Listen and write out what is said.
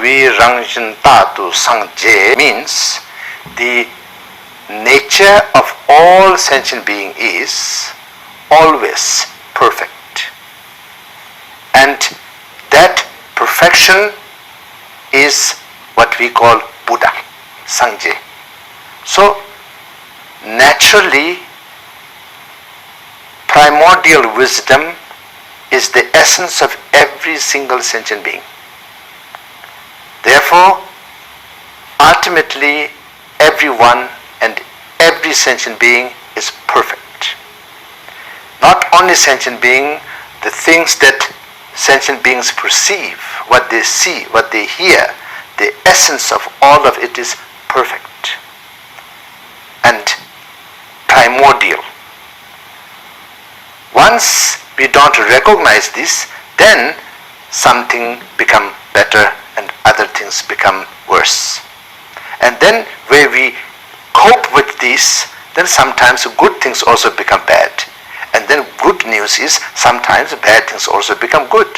vi rangjin tatu sangje means the nature of all sentient being is always perfect. And that perfection is what we call Buddha, Sangje. So naturally, primordial wisdom is the essence of every single sentient being. Therefore, ultimately, everyone and every sentient being is perfect. Not only sentient being, the things that sentient beings perceive, what they see, what they hear, the essence of all of it is perfect and primordial. Once we don't recognize this, then something become better and other things become worse. And then where we cope with this, then sometimes good things also become bad. And then good news is sometimes bad things also become good.